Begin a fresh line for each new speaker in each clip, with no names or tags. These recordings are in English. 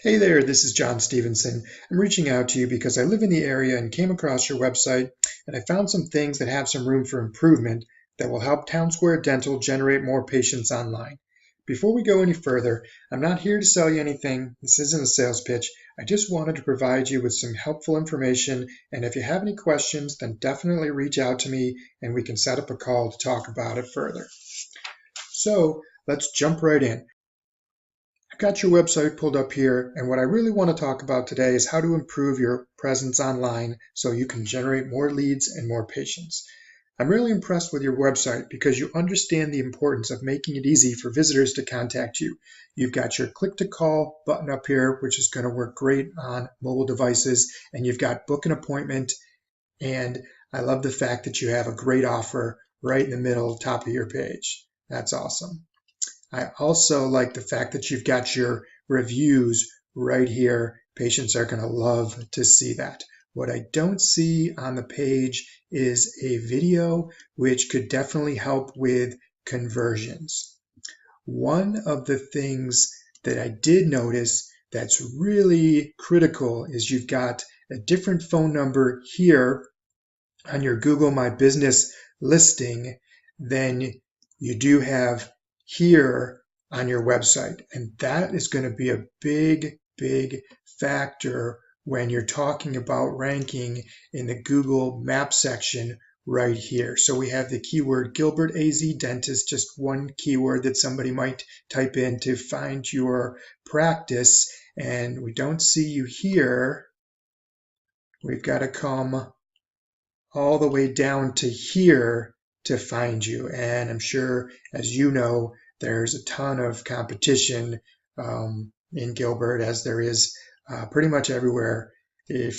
Hey there, this is John Stevenson. I'm reaching out to you because I live in the area and came across your website, and I found some things that have some room for improvement that will help Town Square Dental generate more patients online. Before we go any further, I'm not here to sell you anything. This isn't a sales pitch. I just wanted to provide you with some helpful information, and if you have any questions, then definitely reach out to me and we can set up a call to talk about it further. So let's jump right in. I've got your website pulled up here, and what I really want to talk about today is how to improve your presence online so you can generate more leads and more patients. I'm really impressed with your website because you understand the importance of making it easy for visitors to contact you. You've got your click to call button up here, which is going to work great on mobile devices, and you've got book an appointment, and I love the fact that you have a great offer right in the middle, top of your page. That's awesome. I also like the fact that you've got your reviews right here. Patients are going to love to see that. What I don't see on the page is a video, which could definitely help with conversions. One of the things that I did notice that's really critical is you've got a different phone number here on your Google My Business listing than you do have here on your website. And that is going to be a big factor when you're talking about ranking in the Google Map section right here. So we have the keyword Gilbert AZ Dentist, just one keyword that somebody might type in to find your practice. And we don't see you here. We've got to come all the way down to here to find you. And I'm sure, as you know, there's a ton of competition in Gilbert, as there is pretty much everywhere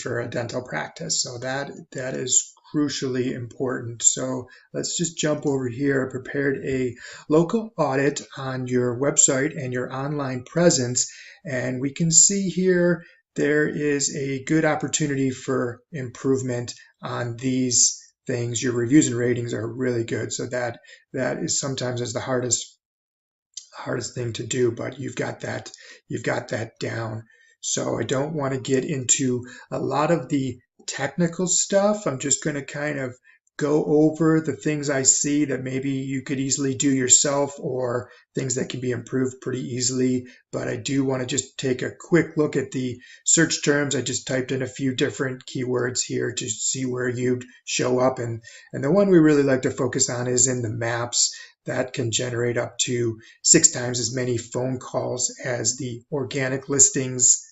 for a dental practice. So that is crucially important. So let's just jump over here. I prepared a local audit on your website and your online presence, and we can see here there is a good opportunity for improvement on these things. Your reviews and ratings are really good, so that is sometimes is the hardest thing to do, but you've got that down. So I don't want to get into a lot of the technical stuff. I'm just going to kind of go over the things I see that maybe you could easily do yourself, or things that can be improved pretty easily. But I do want to just take a quick look at the search terms. I just typed in a few different keywords here to see where you'd show up. And the one we really like to focus on is in the maps. That can generate up to 6 times as many phone calls as the organic listings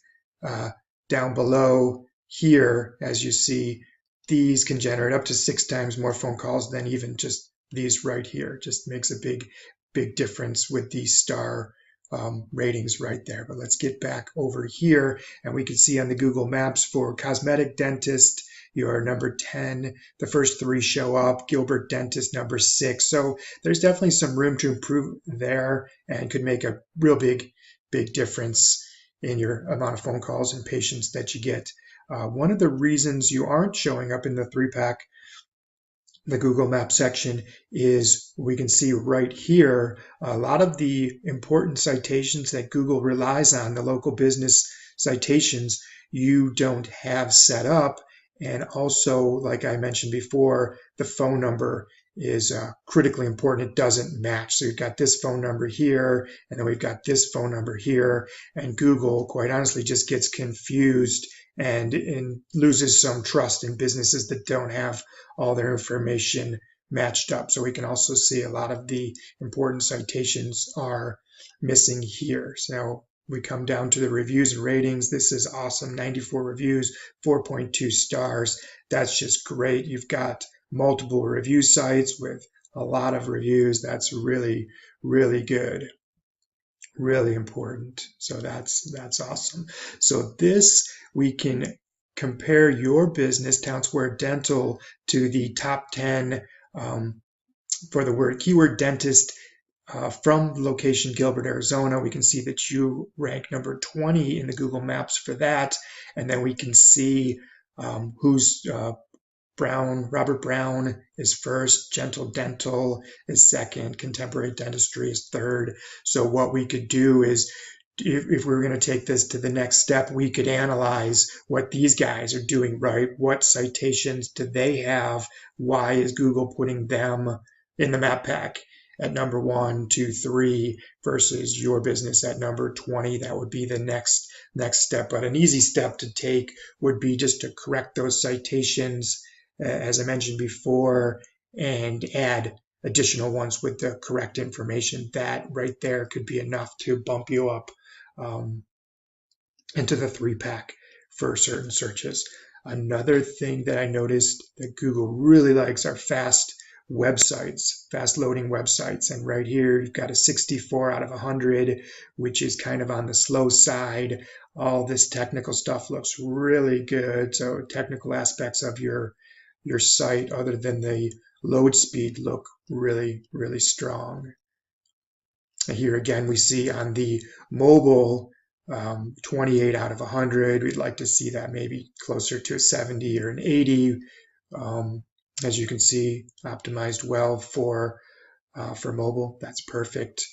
down below here. As you see, these can generate up to 6 times more phone calls than even just these right here. Just makes a big difference with the star ratings right there. But let's get back over here, and we can see on the Google Maps for cosmetic dentist, you're number 10. The first 3 show up. Gilbert Dentist, number 6. So there's definitely some room to improve there, and could make a real big difference in your amount of phone calls and patients that you get. One of the reasons you aren't showing up in the 3-pack, the Google Maps section, is we can see right here a lot of the important citations that Google relies on, the local business citations, you don't have set up. And also, like I mentioned before, the phone number is critically important. It doesn't match. So you've got this phone number here, and then we've got this phone number here, and Google, quite honestly, just gets confused and loses some trust in businesses that don't have all their information matched up. So we can also see a lot of the important citations are missing here. So we come down to the reviews and ratings. This is awesome. 94 reviews, 4.2 stars. That's just great. You've got multiple review sites with a lot of reviews. That's really good. Really important. So that's awesome. So this, we can compare your business, Town Square Dental, to the top 10 for the keyword dentist from location Gilbert, Arizona. We can see that you rank number 20 in the Google Maps for that. And then we can see who's Robert Brown is first, Gentle Dental is second, Contemporary Dentistry is third. So what we could do is if we were going to take this to the next step, we could analyze what these guys are doing right. What citations do they have? Why is Google putting them in the map pack at number 1, 2, 3 versus your business at number 20? That would be the next step. But an easy step to take would be just to correct those citations, as I mentioned before, and add additional ones with the correct information. That right there could be enough to bump you up into the 3-pack for certain searches. Another thing that I noticed that Google really likes are fast websites, fast loading websites. And right here, you've got a 64 out of 100, which is kind of on the slow side. All this technical stuff looks really good. So technical aspects of your site, other than the load speed, look really, really strong. Here again, we see on the mobile 28 out of 100. We'd like to see that maybe closer to a 70 or an 80. As you can see, optimized well for mobile. That's perfect.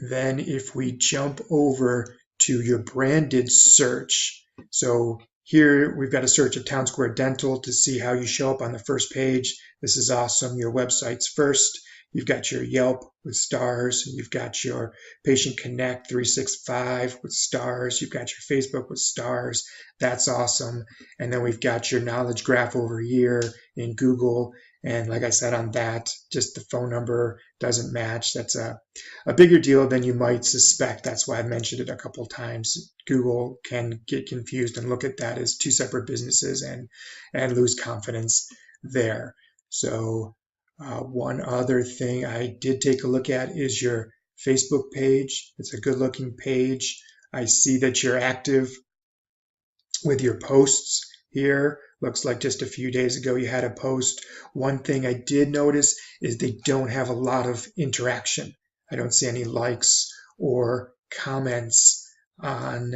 Then if we jump over to your branded search, so here we've got a search of Town Square Dental to see how you show up on the first page. This is awesome. Your website's first. You've got your Yelp with stars. You've got your Patient Connect 365 with stars. You've got your Facebook with stars. That's awesome. And then we've got your knowledge graph over here in Google. And like I said on that, just the phone number doesn't match. That's a bigger deal than you might suspect. That's why I mentioned it a couple of times. Google can get confused and look at that as two separate businesses and lose confidence there. So one other thing I did take a look at is your Facebook page. It's a good looking page. I see that you're active with your posts here. Looks like just a few days ago you had a post. One thing I did notice is they don't have a lot of interaction. I don't see any likes or comments on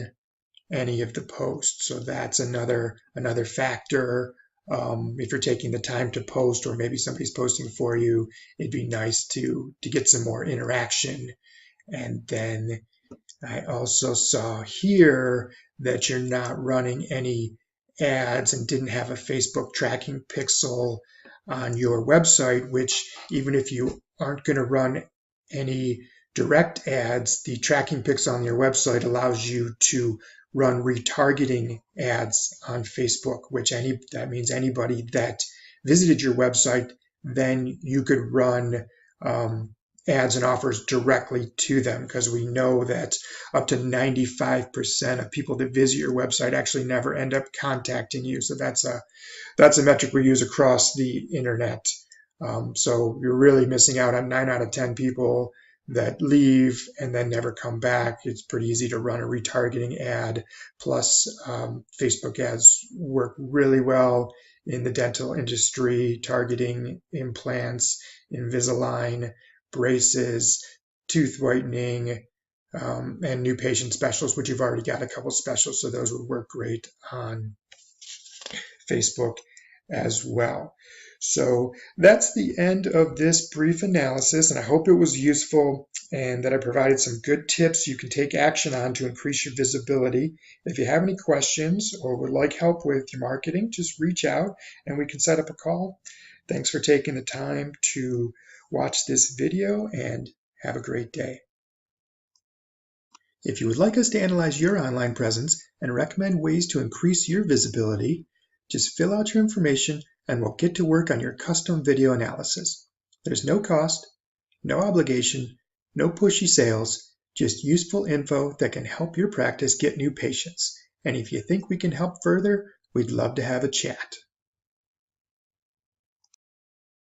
any of the posts. So that's another factor. If you're taking the time to post, or maybe somebody's posting for you, it'd be nice to get some more interaction. And then I also saw here that you're not running any ads and didn't have a Facebook tracking pixel on your website, which even if you aren't going to run any direct ads, the tracking pixel on your website allows you to run retargeting ads on Facebook, which that means anybody that visited your website, then you could run ads and offers directly to them, because we know that up to 95% of people that visit your website actually never end up contacting you. So that's a metric we use across the internet. So you're really missing out on 9 out of 10 people that leave and then never come back. It's pretty easy to run a retargeting ad. Plus, Facebook ads work really well in the dental industry, targeting implants, Invisalign, braces, tooth whitening, and new patient specials, which you've already got a couple specials, so those would work great on Facebook as well. So that's the end of this brief analysis, and I hope it was useful and that I provided some good tips you can take action on to increase your visibility. If you have any questions or would like help with your marketing, just reach out and we can set up a call. Thanks for taking the time to watch this video, and have a great day. If you would like us to analyze your online presence and recommend ways to increase your visibility, just fill out your information and we'll get to work on your custom video analysis. There's no cost, no obligation, no pushy sales, just useful info that can help your practice get new patients. And if you think we can help further, we'd love to have a chat.